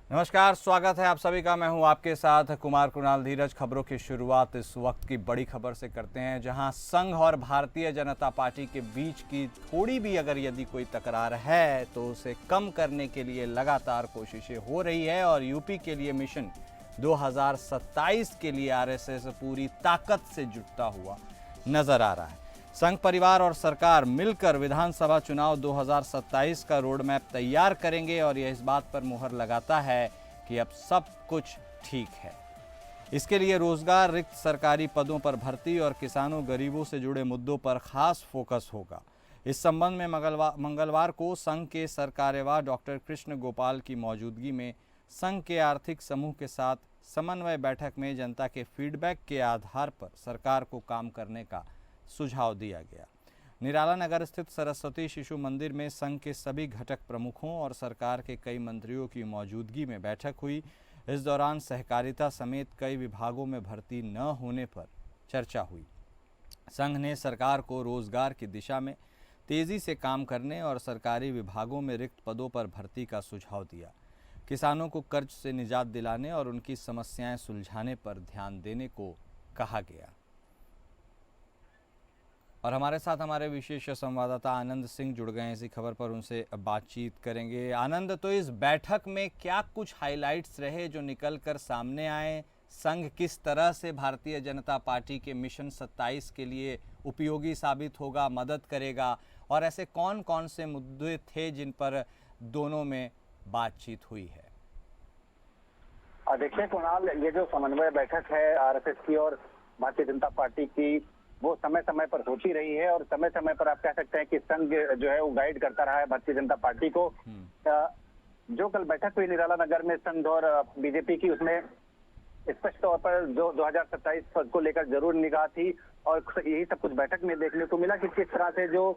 नमस्कार, स्वागत है आप सभी का। मैं हूं आपके साथ कुमार कुणाल धीरज। खबरों की शुरुआत इस वक्त की बड़ी खबर से करते हैं, जहां संघ और भारतीय जनता पार्टी के बीच की थोड़ी भी अगर यदि कोई तकरार है तो उसे कम करने के लिए लगातार कोशिशें हो रही है और यूपी के लिए मिशन 2027 के लिए आरएसएस पूरी ताकत से जुटता हुआ नजर आ रहा है। संघ परिवार और सरकार मिलकर विधानसभा चुनाव 2027 का रोड मैप तैयार करेंगे और यह इस बात पर मुहर लगाता है कि अब सब कुछ ठीक है। इसके लिए रोजगार, रिक्त सरकारी पदों पर भर्ती और किसानों गरीबों से जुड़े मुद्दों पर खास फोकस होगा। इस संबंध में मंगलवार को संघ के सरकार्यवाह डॉक्टर कृष्ण गोपाल की मौजूदगी में संघ के आर्थिक समूह के साथ समन्वय बैठक में जनता के फीडबैक के आधार पर सरकार को काम करने का सुझाव दिया गया। निराला नगर स्थित सरस्वती शिशु मंदिर में संघ के सभी घटक प्रमुखों और सरकार के कई मंत्रियों की मौजूदगी में बैठक हुई। इस दौरान सहकारिता समेत कई विभागों में भर्ती न होने पर चर्चा हुई। संघ ने सरकार को रोजगार की दिशा में तेजी से काम करने और सरकारी विभागों में रिक्त पदों पर भर्ती का सुझाव दिया। किसानों को कर्ज से निजात दिलाने और उनकी समस्याएं सुलझाने पर ध्यान देने को कहा गया। और हमारे साथ हमारे विशेष संवाददाता आनंद सिंह जुड़ गए हैं इसी खबर पर, उनसे बातचीत करेंगे। आनंद, तो इस बैठक में क्या कुछ हाइलाइट्स रहे जो निकल कर सामने आए? संघ किस तरह से भारतीय जनता पार्टी के मिशन 27 के लिए उपयोगी साबित होगा, मदद करेगा, और ऐसे कौन कौन से मुद्दे थे जिन पर दोनों में बातचीत हुई है? देखिए कुणाल, ये जो समन्वय बैठक है आरएसएस की और भारतीय जनता पार्टी की, वो समय समय पर होती रही है और समय समय पर आप कह सकते हैं कि संघ जो है वो गाइड करता रहा है भारतीय जनता पार्टी को। जो कल बैठक हुई निराला नगर में संघ और बीजेपी की, उसमें स्पष्ट तौर पर जो 2027 को लेकर जरूर निगाह थी और यही सब कुछ बैठक में देखने को मिला कि किस तरह से जो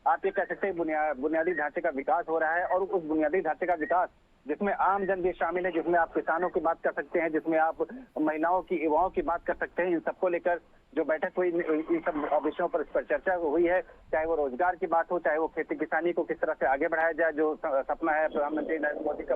आप ये कह सकते हैं बुनियादी ढांचे का विकास हो रहा है, और उस बुनियादी ढांचे का विकास जिसमें आम जन भी शामिल है, जिसमें आप किसानों की बात कर सकते हैं, जिसमें आप महिलाओं की, युवाओं की बात कर सकते हैं। इन सबको लेकर जो बैठक हुई, इन सब विषयों पर इस पर चर्चा हुई है। चाहे वो रोजगार की बात हो, चाहे वो खेती किसानी को किस तरह से आगे बढ़ाया जाए, जो सपना है प्रधानमंत्री नरेंद्र मोदी का,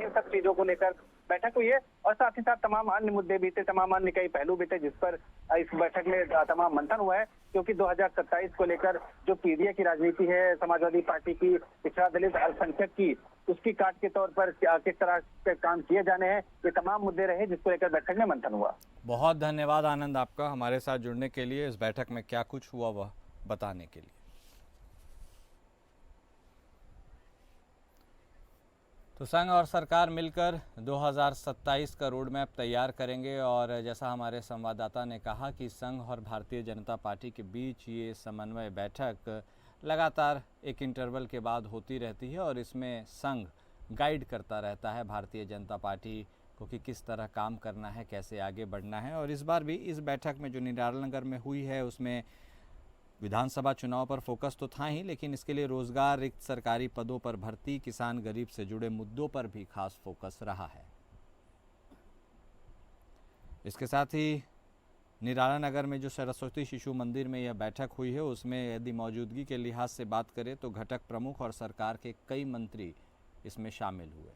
इन सब चीजों को लेकर बैठक हुई है। और साथ ही साथ तमाम अन्य मुद्दे भी थे, तमाम अन्य कई पहलू भी थे जिस पर इस बैठक में तमाम मंथन हुआ है। क्योंकि 2027 को लेकर जो पीडीए की राजनीति है, समाजवादी पार्टी की, पिछड़ा दलित अल्पसंख्यक की, उसकी काट के तौर पर किस तरह के काम किए जाने हैं, ये तमाम मुद्दे रहे जिसको लेकर बैठक में मंथन हुआ। बहुत धन्यवाद आनंद आपका हमारे साथ जुड़ने के लिए, इस बैठक में क्या कुछ हुआ वह बताने के लिए। तो संघ और सरकार मिलकर 2027 का रोड मैप तैयार करेंगे और जैसा हमारे संवाददाता ने कहा कि संघ और भारतीय जनता पार्टी के बीच ये समन्वय बैठक लगातार एक इंटरवल के बाद होती रहती है और इसमें संघ गाइड करता रहता है भारतीय जनता पार्टी को कि किस तरह काम करना है, कैसे आगे बढ़ना है। और इस बार भी इस बैठक में जो निराला नगर में हुई है उसमें विधानसभा चुनाव पर फोकस तो था ही, लेकिन इसके लिए रोजगार, रिक्त सरकारी पदों पर भर्ती, किसान गरीब से जुड़े मुद्दों पर भी खास फोकस रहा है। इसके साथ ही निराला नगर में जो सरस्वती शिशु मंदिर में यह बैठक हुई है उसमें यदि मौजूदगी के लिहाज से बात करें तो घटक प्रमुख और सरकार के कई मंत्री इसमें शामिल हुए।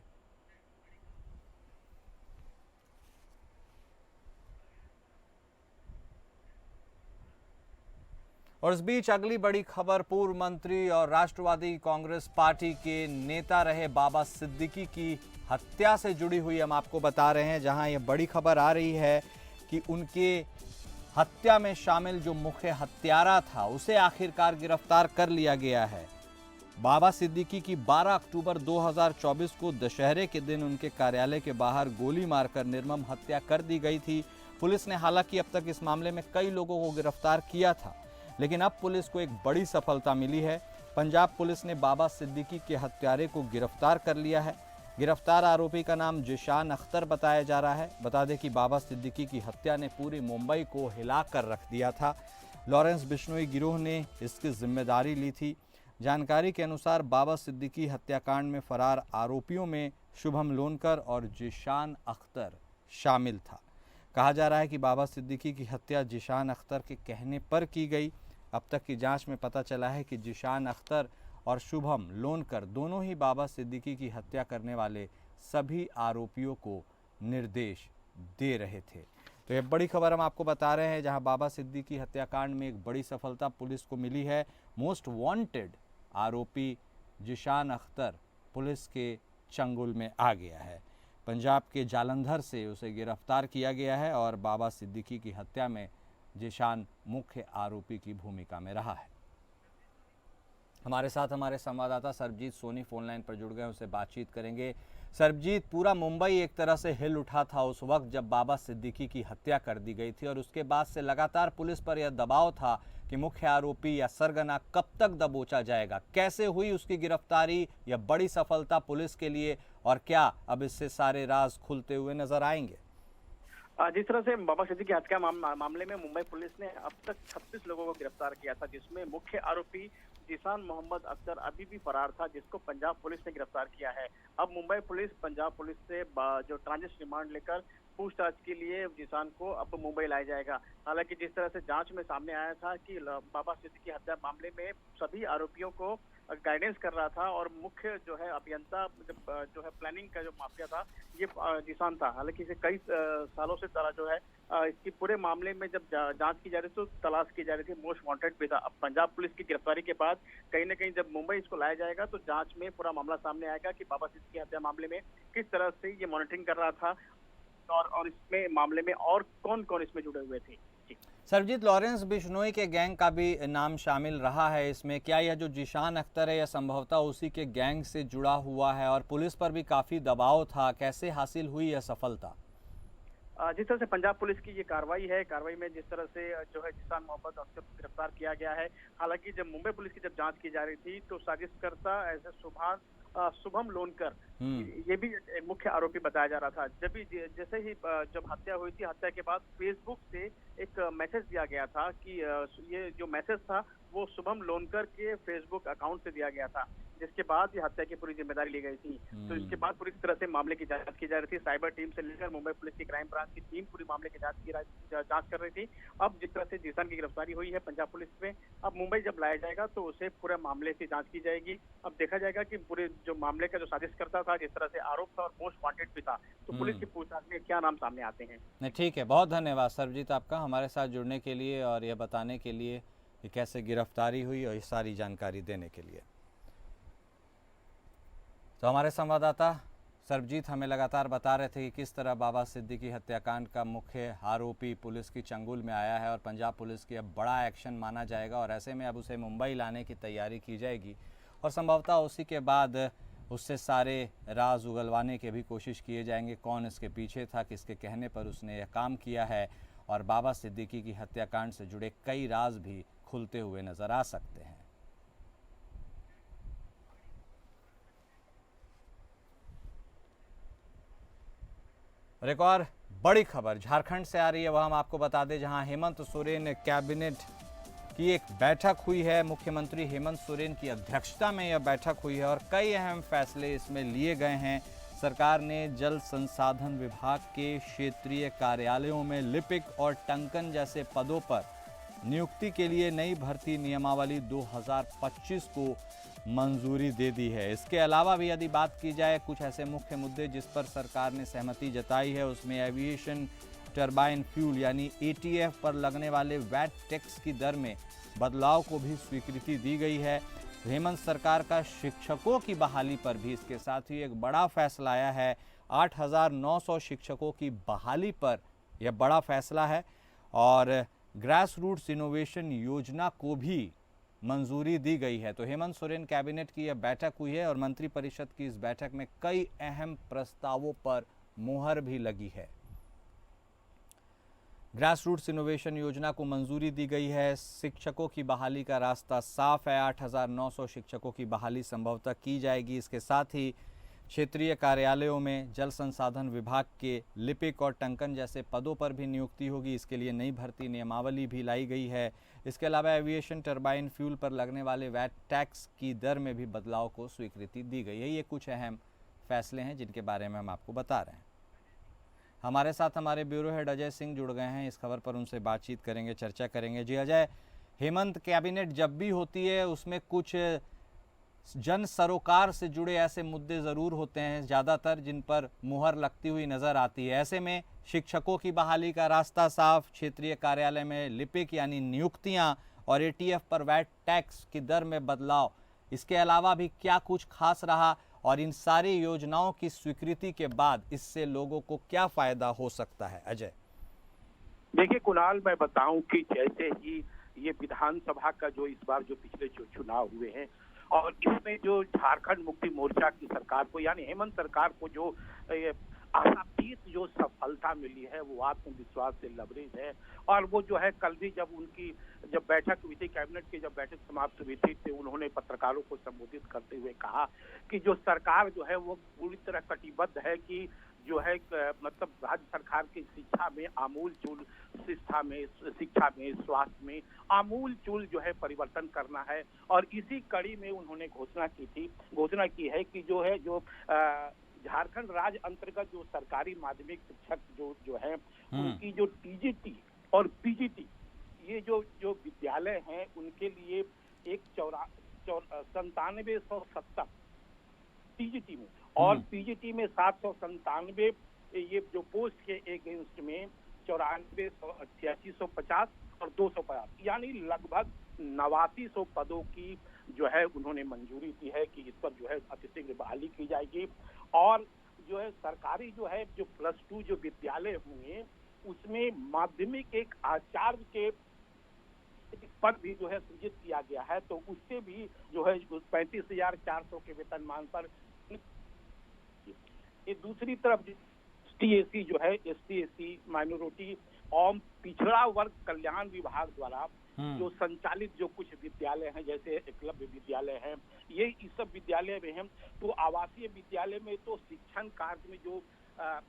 और इस बीच अगली बड़ी खबर, पूर्व मंत्री और राष्ट्रवादी कांग्रेस पार्टी के नेता रहे बाबा सिद्दीकी की हत्या से जुड़ी हुई हम आपको बता रहे हैं, जहां यह बड़ी खबर आ रही है कि उनके हत्या में शामिल जो मुख्य हत्यारा था उसे आखिरकार गिरफ्तार कर लिया गया है। बाबा सिद्दीकी की 12 अक्टूबर 2024 को दशहरे के दिन उनके कार्यालय के बाहर गोली मारकर निर्मम हत्या कर दी गई थी। पुलिस ने हालांकि अब तक इस मामले में कई लोगों को गिरफ्तार किया था, लेकिन अब पुलिस को एक बड़ी सफलता मिली है। पंजाब पुलिस ने बाबा सिद्दीकी के हत्यारे को गिरफ्तार कर लिया है। गिरफ्तार आरोपी का नाम जिशान अख्तर बताया जा रहा है। बता दें कि बाबा सिद्दीकी की हत्या ने पूरी मुंबई को हिला कर रख दिया था। लॉरेंस बिश्नोई गिरोह ने इसकी जिम्मेदारी ली थी। जानकारी के अनुसार बाबा सिद्दीकी हत्याकांड में फरार आरोपियों में शुभम लोनकर और जिशान अख्तर शामिल था। कहा जा रहा है कि बाबा सिद्दीकी की हत्या जिशान अख्तर के कहने पर की गई। अब तक की जांच में पता चला है कि जिशान अख्तर और शुभम लोनकर दोनों ही बाबा सिद्दीकी की हत्या करने वाले सभी आरोपियों को निर्देश दे रहे थे। तो ये बड़ी खबर हम आपको बता रहे हैं, जहां बाबा सिद्दीकी हत्याकांड में एक बड़ी सफलता पुलिस को मिली है। मोस्ट वांटेड आरोपी जिशान अख्तर पुलिस के चंगुल में आ गया है। पंजाब के जालंधर से उसे गिरफ्तार किया गया है और बाबा सिद्दीकी की हत्या में जिशान मुख्य आरोपी की भूमिका में रहा है। हमारे साथ हमारे संवाददाता सरबजीत सोनी फोन लाइन पर जुड़ गए, उनसे बातचीत करेंगे। सरबजीत, पूरा मुंबई एक तरह से हिल उठा था उस वक्त जब बाबा सिद्दीकी की हत्या कर दी गई थी और उसके बाद से लगातार पुलिस पर यह दबाव था कि मुख्य आरोपी या सरगना कब तक दबोचा जाएगा। कैसे हुई उसकी गिरफ्तारी? यह बड़ी सफलता पुलिस के लिए, और क्या अब इससे सारे राज खुलते हुए नजर आएंगे? जिस तरह से बाबा सिद्दीकी हत्या मामले में मुंबई पुलिस ने अब तक 36 लोगों को गिरफ्तार किया था, जिसमें मुख्य आरोपी जिशान मोहम्मद अख्तर अभी भी फरार था, जिसको पंजाब पुलिस ने गिरफ्तार किया है। अब मुंबई पुलिस पंजाब पुलिस से जो ट्रांजिट रिमांड लेकर पूछताछ के लिए जिशान को अब मुंबई लाया जाएगा। हालांकि जिस तरह से जांच में सामने आया था कि बाबा सिद्दीकी हत्या मामले में सभी आरोपियों को गाइडेंस कर रहा था और मुख्य जो है अभियंता जो है प्लानिंग का जो माफिया था ये जिशान था। हालांकि इसे कई सालों से जो है इसकी पूरे मामले में जब जांच की जा रही थी तो तलाश की जा रही थी, मोस्ट वांटेड भी था। अब पंजाब पुलिस की गिरफ्तारी के बाद कहीं ना कहीं जब मुंबई इसको लाया जाएगा तो जांच में पूरा मामला सामने आएगा कि बाबा सिद्दीकी हत्या मामले में किस तरह से ये मॉनिटरिंग कर रहा था और इसमें मामले में और कौन कौन इसमें जुड़े हुए थे। सरबजीत, लॉरेंस बिश्नोई के गैंग का भी नाम शामिल रहा है इसमें। क्या यह जो जिशान अख्तर है यह संभवतः उसी के गैंग से जुड़ा हुआ है और पुलिस पर भी काफी दबाव था? कैसे हासिल हुई यह सफलता? जिस तरह से पंजाब पुलिस की ये कार्रवाई है, कार्रवाई में जिस तरह से जो है जिशान मोहम्मद अख्तर को गिरफ्तार किया गया है। हालांकि जब मुंबई पुलिस की जब जांच की जा रही थी तो साजिशकर्ता ऐसे शुभम लोनकर ये भी मुख्य आरोपी बताया जा रहा था। जैसे ही जब हत्या हुई थी, हत्या के बाद फेसबुक से एक मैसेज दिया गया था कि ये जो मैसेज था वो शुभम लोनकर के फेसबुक अकाउंट से दिया गया था, जिसके बाद ये हत्या की पूरी जिम्मेदारी ली गई थी। तो इसके बाद पूरी तरह से मामले की जांच की जा रही थी। साइबर टीम से लेकर मुंबई पुलिस की क्राइम ब्रांच की टीम पूरी मामले की जांच कर रही थी। अब जिस तरह से जिशान की गिरफ्तारी हुई है पंजाब पुलिस में, अब मुंबई जब लाया जाएगा तो उसे पूरे मामले की जांच की जाएगी। अब देखा जाएगा कि पूरे जो मामले का जो साजिश करता था, जिस तरह से आरोप था और मोस्ट वांटेड भी था, तो पुलिस की पूछताछ में क्या नाम सामने आते हैं। नहीं, ठीक है, बहुत धन्यवाद सरबजीत आपका हमारे साथ जुड़ने के लिए और यह बताने के लिए कि कैसे गिरफ्तारी हुई और ये सारी जानकारी देने के लिए। तो हमारे संवाददाता सरबजीत हमें लगातार बता रहे थे कि किस तरह बाबा सिद्दीकी हत्याकांड का मुख्य आरोपी पुलिस की चंगुल में आया है और पंजाब पुलिस की अब बड़ा एक्शन माना जाएगा और ऐसे में अब उसे मुंबई लाने की तैयारी की जाएगी और संभवतः उसी के बाद उससे सारे राज उगलवाने के भी कोशिश किए जाएंगे। कौन इसके पीछे था, किसके कहने पर उसने यह काम किया है, और बाबा सिद्दीकी की हत्याकांड से जुड़े कई राज भी खुलते हुए नजर आ सकते हैं। और एक और बड़ी खबर झारखंड से आ रही है, वह हम आपको बता दें, जहां हेमंत सोरेन कैबिनेट की एक बैठक हुई है। मुख्यमंत्री हेमंत सोरेन की अध्यक्षता में यह बैठक हुई है और कई अहम फैसले इसमें लिए गए हैं। सरकार ने जल संसाधन विभाग के क्षेत्रीय कार्यालयों में लिपिक और टंकन जैसे पदों पर नियुक्ति के लिए नई भर्ती नियमावली 2025 को मंजूरी दे दी है। इसके अलावा भी यदि बात की जाए कुछ ऐसे मुख्य मुद्दे जिस पर सरकार ने सहमति जताई है, उसमें एविएशन टरबाइन फ्यूल यानी एटीएफ पर लगने वाले वैट टैक्स की दर में बदलाव को भी स्वीकृति दी गई है। हेमंत सरकार का शिक्षकों की बहाली पर भी इसके साथ ही एक बड़ा फैसला आया है। 8,900 शिक्षकों की बहाली पर यह बड़ा फैसला है और ग्रास रूट्स इनोवेशन योजना को भी मंजूरी दी गई है। तो हेमंत सोरेन कैबिनेट की यह बैठक हुई है और मंत्रिपरिषद की इस बैठक में कई अहम प्रस्तावों पर मुहर भी लगी है। ग्रास रूट्स इनोवेशन योजना को मंजूरी दी गई है। शिक्षकों की बहाली का रास्ता साफ है। 8,900 शिक्षकों की बहाली संभवतः की जाएगी। इसके साथ ही क्षेत्रीय कार्यालयों में जल संसाधन विभाग के लिपिक और टंकन जैसे पदों पर भी नियुक्ति होगी। इसके लिए नई भर्ती नियमावली भी लाई गई है। इसके अलावा एविएशन टरबाइन फ्यूल पर लगने वाले वैट टैक्स की दर में भी बदलाव को स्वीकृति दी गई है। ये कुछ अहम फैसले हैं जिनके बारे में हम आपको बता रहे हैं। हमारे साथ हमारे ब्यूरो हेड अजय सिंह जुड़ गए हैं, इस खबर पर उनसे बातचीत करेंगे, चर्चा करेंगे। जी अजय, हेमंत कैबिनेट जब भी होती है उसमें कुछ जन सरोकार से जुड़े ऐसे मुद्दे ज़रूर होते हैं ज़्यादातर जिन पर मुहर लगती हुई नज़र आती है। ऐसे में शिक्षकों की बहाली का रास्ता साफ, क्षेत्रीय कार्यालय में लिपिक यानी नियुक्तियां और एटीएफ पर वैट टैक्स की दर में बदलाव, इसके अलावा भी क्या कुछ खास रहा और इन सारी योजनाओं की स्वीकृति के बाद इससे लोगों को क्या फ़ायदा हो सकता है? अजय। देखिए कुणाल, मैं बताऊं कि जैसे ही ये विधानसभा का जो इस बार जो पिछले जो चुनाव हुए हैं और इसमें जो झारखंड मुक्ति मोर्चा की सरकार को यानी हेमंत सरकार को जो आशातीत जो सफलता मिली है वो आत्मविश्वास से लबरेज है। और वो जो है कल भी जब बैठक हुई थी, कैबिनेट की जब बैठक समाप्त हुई थी तो उन्होंने पत्रकारों को संबोधित करते हुए कहा कि जो सरकार जो है वो पूरी तरह कटिबद्ध है कि जो है मतलब राज्य सरकार की शिक्षा में आमूल चूल, शिक्षा में स्वास्थ्य में आमूल चूल जो है परिवर्तन करना है। और इसी कड़ी में उन्होंने घोषणा की है कि जो है जो झारखंड राज्य अंतर्गत जो सरकारी माध्यमिक शिक्षक जो है उनकी जो टीजीटी और पीजीटी ये जो विद्यालय हैं उनके लिए एक 9770 टीजीटी में और पीजीटी में 797 ये जो पोस्ट के अगेंस्ट में 8450 और 250 यानी लगभग 8900 पदों की जो है उन्होंने मंजूरी दी है कि इस पर जो है अतिशीघ्र बहाली की जाएगी। और जो है सरकारी जो है जो +2 जो विद्यालय होंगे उसमें माध्यमिक एक आचार्य के पद भी जो है सृजित किया गया है, तो उससे भी जो है 35,400 के वेतनमान पर। ये दूसरी तरफ एसटी जो है एसटी माइनॉरिटी और पिछड़ा वर्ग कल्याण विभाग द्वारा जो संचालित जो कुछ विद्यालय हैं जैसे एकलव्य विद्यालय हैं, ये इस सब विद्यालय में हैं। तो आवासीय विद्यालय में तो शिक्षण कार्य में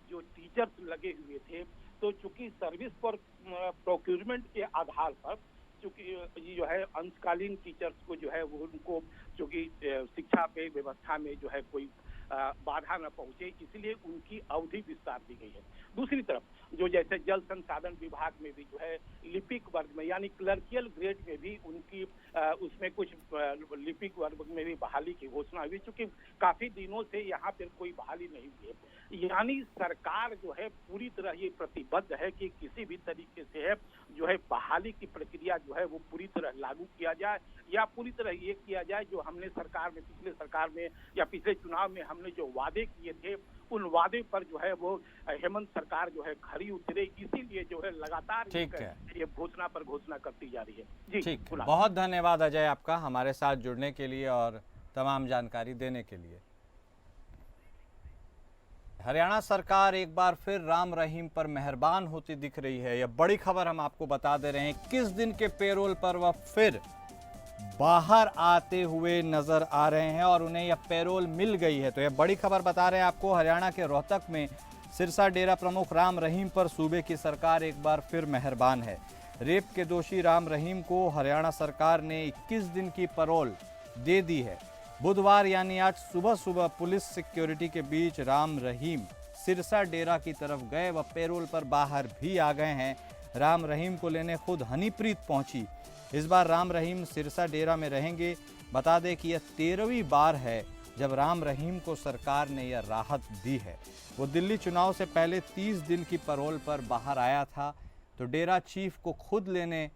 जो टीचर्स लगे हुए थे, तो चूंकि सर्विस पर प्रोक्यूरमेंट के आधार पर चूंकि ये जो है अंशकालीन टीचर्स को जो है वो उनको चूंकि शिक्षा पे व्यवस्था में जो है कोई बाधा न पहुंचे, इसलिए उनकी अवधि विस्तार दी गई है। दूसरी तरफ जो जैसे जल संसाधन विभाग में भी जो है लिपिक वर्ग में यानी क्लर्कियल ग्रेड में भी उनकी उसमें कुछ लिपिक वर्ग में भी बहाली की घोषणा हुई, चूंकि काफी दिनों से यहाँ पर कोई बहाली नहीं हुई है। यानी सरकार जो है पूरी तरह ये प्रतिबद्ध है कि किसी भी तरीके से है जो है बहाली की प्रक्रिया जो है वो पूरी तरह लागू किया जाए या पूरी तरह ये किया जाए जो हमने पिछले सरकार में या पिछले चुनाव में हमने जो वादे किए थे उन वादे पर जो है वो हेमंत सरकार जो है खरी उतरे, इसीलिए जो है लगातार ये घोषणा पर घोषणा करती जा रही है। जी ठीक, बहुत धन्यवाद अजय आपका हमारे साथ जुड़ने के लिए और तमाम जानकारी देने के लिए। हरियाणा सरकार एक बार फिर राम रहीम पर मेहरबान होती दिख रही है। यह बड़ी खबर हम आपको बता दे रहे हैं। 21 दिन के पेरोल पर वह फिर बाहर आते हुए नजर आ रहे हैं और उन्हें यह पेरोल मिल गई है। तो यह बड़ी खबर बता रहे हैं आपको। हरियाणा के रोहतक में सिरसा डेरा प्रमुख राम रहीम पर सूबे की सरकार एक बार फिर मेहरबान है। रेप के दोषी राम रहीम को हरियाणा सरकार ने 21 दिन की पैरोल दे दी है। बुधवार यानी आज सुबह पुलिस सिक्योरिटी के बीच राम रहीम सिरसा डेरा की तरफ गए व पेरोल पर बाहर भी आ गए हैं। राम रहीम को लेने खुद हनीप्रीत पहुंची। इस बार राम रहीम सिरसा डेरा में रहेंगे। बता दें कि यह 13वीं बार है जब राम रहीम को सरकार ने यह राहत दी है। वो दिल्ली चुनाव से पहले 30 दिन की पैरोल पर बाहर आया था, तो डेरा चीफ को खुद लेने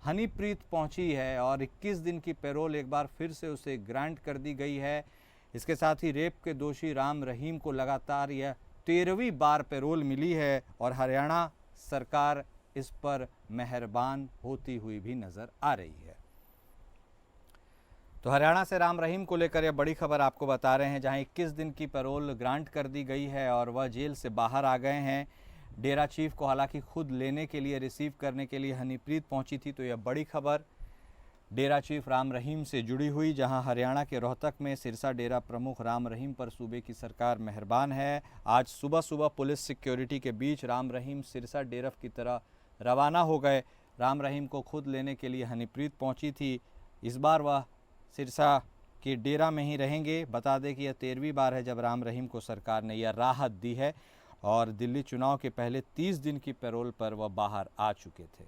हनीप्रीत पहुंची है और 21 दिन की पैरोल एक बार फिर से उसे ग्रांट कर दी गई है। इसके साथ ही रेप के दोषी राम रहीम को लगातार यह 13वीं बार पैरोल मिली है और हरियाणा सरकार इस पर मेहरबान होती हुई भी नजर आ रही है। तो हरियाणा से राम रहीम को लेकर यह बड़ी खबर आपको बता रहे हैं, जहां 21 दिन की पैरोल ग्रांट कर दी गई है और वह जेल से बाहर आ गए हैं। डेरा चीफ को हालांकि खुद लेने के लिए, रिसीव करने के लिए हनीप्रीत पहुंची थी। तो यह बड़ी खबर डेरा चीफ राम रहीम से जुड़ी हुई, जहां हरियाणा के रोहतक में सिरसा डेरा प्रमुख राम रहीम पर सूबे की सरकार मेहरबान है। आज सुबह पुलिस सिक्योरिटी के बीच राम रहीम सिरसा डेरा की तरह रवाना हो गए। राम रहीम को खुद लेने के लिए हनीप्रीत पहुंची थी। इस बार वह सिरसा के डेरा में ही रहेंगे। बता दें कि यह 13वीं बार है जब राम रहीम को सरकार ने यह राहत दी है और दिल्ली चुनाव के पहले 30 दिन की पैरोल पर वह बाहर आ चुके थे।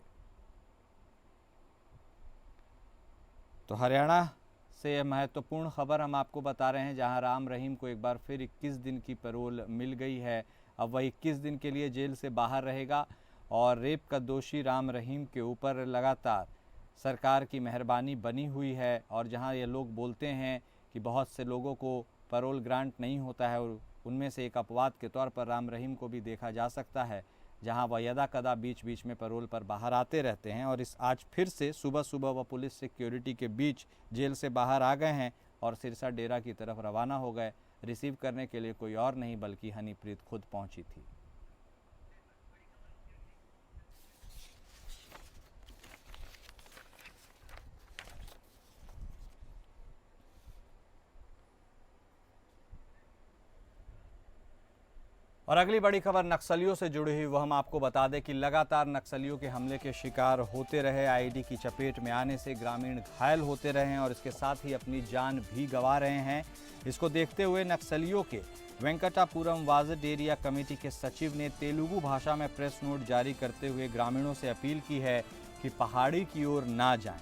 तो हरियाणा से महत्वपूर्ण खबर हम आपको बता रहे हैं, जहां राम रहीम को एक बार फिर 21 दिन की पैरोल मिल गई है। अब वह 21 दिन के लिए जेल से बाहर रहेगा और रेप का दोषी राम रहीम के ऊपर लगातार सरकार की मेहरबानी बनी हुई है। और जहां ये लोग बोलते हैं कि बहुत से लोगों को पैरोल ग्रांट नहीं होता है, और उनमें से एक अपवाद के तौर पर राम रहीम को भी देखा जा सकता है, जहां वह यदा कदा बीच बीच में पैरोल पर बाहर आते रहते हैं। और इस आज फिर से सुबह सुबह वह पुलिस सिक्योरिटी के बीच जेल से बाहर आ गए हैं और सिरसा डेरा की तरफ रवाना हो गए। रिसीव करने के लिए कोई और नहीं बल्कि हनीप्रीत खुद पहुंची थी। और अगली बड़ी खबर नक्सलियों से जुड़ी हुई, वह हम आपको बता दें कि लगातार नक्सलियों के हमले के शिकार होते रहे। आईडी की चपेट में आने से ग्रामीण घायल होते रहे हैं और इसके साथ ही अपनी जान भी गंवा रहे हैं। इसको देखते हुए नक्सलियों के वेंकटापुरम वाजद एरिया कमेटी के सचिव ने तेलुगु भाषा में प्रेस नोट जारी करते हुए ग्रामीणों से अपील की है कि पहाड़ी की ओर ना जाएं।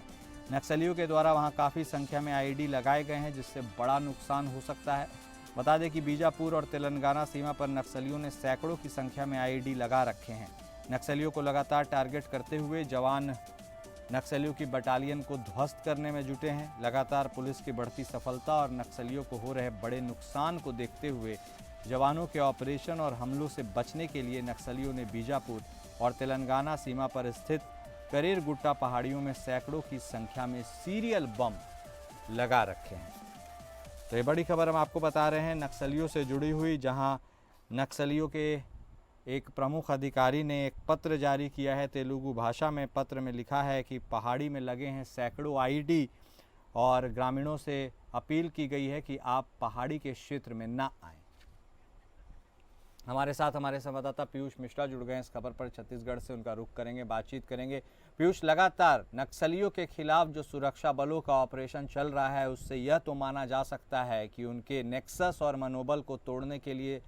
नक्सलियों के द्वारा वहां काफ़ी संख्या में आईडी लगाए गए हैं, जिससे बड़ा नुकसान हो सकता है। बता दें कि बीजापुर और तेलंगाना सीमा पर नक्सलियों ने सैकड़ों की संख्या में आईडी लगा रखे हैं। नक्सलियों को लगातार टारगेट करते हुए जवान नक्सलियों की बटालियन को ध्वस्त करने में जुटे हैं। लगातार पुलिस की बढ़ती सफलता और नक्सलियों को हो रहे बड़े नुकसान को देखते हुए जवानों के ऑपरेशन और हमलों से बचने के लिए नक्सलियों ने बीजापुर और तेलंगाना सीमा पर स्थित करेरगुट्टा पहाड़ियों में सैकड़ों की संख्या में सीरियल बम लगा रखे हैं। तो ये बड़ी खबर हम आपको बता रहे हैं नक्सलियों से जुड़ी हुई, जहां नक्सलियों के एक प्रमुख अधिकारी ने एक पत्र जारी किया है तेलुगु भाषा में। पत्र में लिखा है कि पहाड़ी में लगे हैं सैकड़ों आईडी और ग्रामीणों से अपील की गई है कि आप पहाड़ी के क्षेत्र में ना आएं। हमारे साथ हमारे संवाददाता पीयूष मिश्रा जुड़ गए हैं इस खबर पर, छत्तीसगढ़ से। उनका रुख करेंगे, बातचीत करेंगे। पीयूष, लगातार नक्सलियों के खिलाफ जो सुरक्षा बलों का ऑपरेशन चल रहा है, उससे यह तो माना जा सकता है कि उनके नेक्सस और मनोबल को तोड़ने के लिए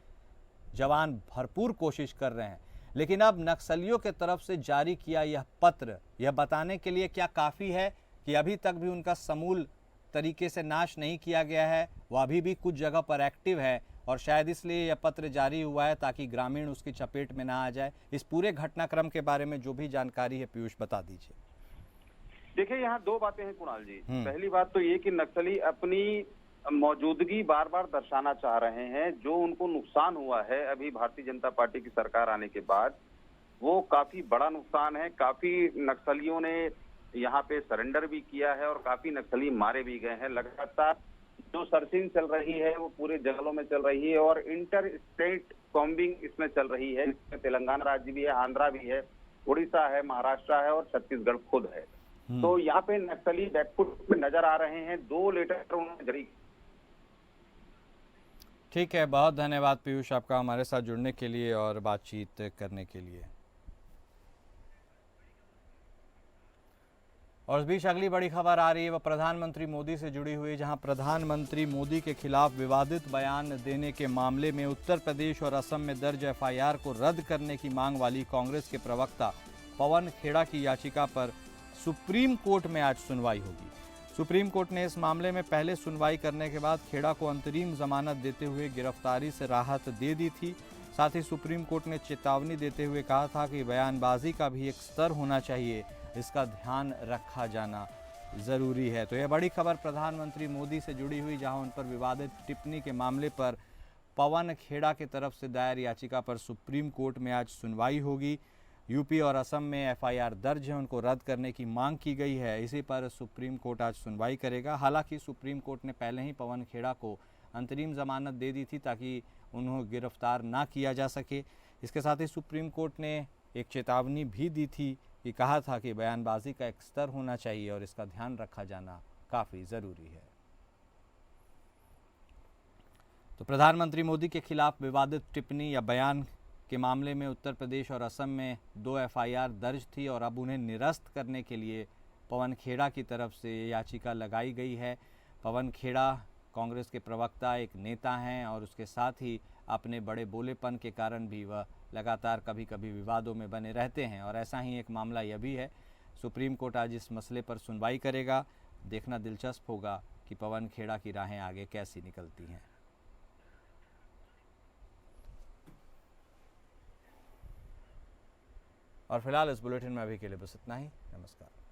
जवान भरपूर कोशिश कर रहे हैं। लेकिन अब नक्सलियों के तरफ से जारी किया यह पत्र यह बताने के लिए क्या काफ़ी है कि अभी तक भी उनका समूल तरीके से नाश नहीं किया गया है, वह अभी भी कुछ जगह पर एक्टिव है और शायद इसलिए यह पत्र जारी हुआ है ताकि ग्रामीण उसकी चपेट में ना आ जाए? इस पूरे घटनाक्रम के बारे में जो भी जानकारी है पीयूष बता दीजिए। देखिए, यहाँ दो बातें हैं कुणाल जी। पहली बात तो ये कि नक्सली अपनी मौजूदगी बार बार दर्शाना चाह रहे हैं। जो उनको नुकसान हुआ है अभी भारतीय जनता पार्टी की सरकार आने के बाद, वो काफी बड़ा नुकसान है। काफी नक्सलियों ने यहाँ पे सरेंडर भी किया है और काफी नक्सली मारे भी गए हैं। लगातार जो सर्चिंग चल रही है वो पूरे जंगलों में चल रही है और इंटर स्टेट कॉम्बिंग इसमें चल रही है। इसमें तेलंगाना राज्य भी है, आंध्रा भी है, उड़ीसा है, महाराष्ट्र है और छत्तीसगढ़ खुद है। तो यहाँ पे नक्सली बैकफुट में नजर आ रहे हैं। 2 लेटर उन्होंने जारी। ठीक है, बहुत धन्यवाद पीयूष आपका हमारे साथ जुड़ने के लिए और बातचीत करने के लिए। और इस बीच अगली बड़ी खबर आ रही है वह प्रधानमंत्री मोदी से जुड़ी हुई, जहां प्रधानमंत्री मोदी के खिलाफ विवादित बयान देने के मामले में उत्तर प्रदेश और असम में दर्ज एफआईआर को रद्द करने की मांग वाली कांग्रेस के प्रवक्ता पवन खेड़ा की याचिका पर सुप्रीम कोर्ट में आज सुनवाई होगी। सुप्रीम कोर्ट ने इस मामले में पहले सुनवाई करने के बाद खेड़ा को अंतरिम जमानत देते हुए गिरफ्तारी से राहत दे दी थी। साथ ही सुप्रीम कोर्ट ने चेतावनी देते हुए कहा था कि बयानबाजी का भी एक स्तर होना चाहिए, इसका ध्यान रखा जाना ज़रूरी है। तो यह बड़ी खबर प्रधानमंत्री मोदी से जुड़ी हुई, जहां उन पर विवादित टिप्पणी के मामले पर पवन खेड़ा की तरफ से दायर याचिका पर सुप्रीम कोर्ट में आज सुनवाई होगी। यूपी और असम में एफआईआर दर्ज है, उनको रद्द करने की मांग की गई है। इसी पर सुप्रीम कोर्ट आज सुनवाई करेगा। हालांकि सुप्रीम कोर्ट ने पहले ही पवन खेड़ा को अंतरिम जमानत दे दी थी ताकि उन्हें गिरफ्तार ना किया जा सके। इसके साथ ही सुप्रीम कोर्ट ने एक चेतावनी भी दी थी कि कहा था कि बयानबाजी का एक स्तर होना चाहिए और इसका ध्यान रखा जाना काफ़ी ज़रूरी है। तो प्रधानमंत्री मोदी के खिलाफ विवादित टिप्पणी या बयान के मामले में उत्तर प्रदेश और असम में 2 एफआईआर दर्ज थी और अब उन्हें निरस्त करने के लिए पवन खेड़ा की तरफ से याचिका लगाई गई है। पवन खेड़ा कांग्रेस के प्रवक्ता, एक नेता हैं और उसके साथ ही अपने बड़े बोलेपन के कारण भी वह लगातार कभी कभी विवादों में बने रहते हैं और ऐसा ही एक मामला यह भी है। सुप्रीम कोर्ट आज इस मसले पर सुनवाई करेगा। देखना दिलचस्प होगा कि पवन खेड़ा की राहें आगे कैसी निकलती हैं। और फिलहाल इस बुलेटिन में अभी के लिए बस इतना ही। नमस्कार।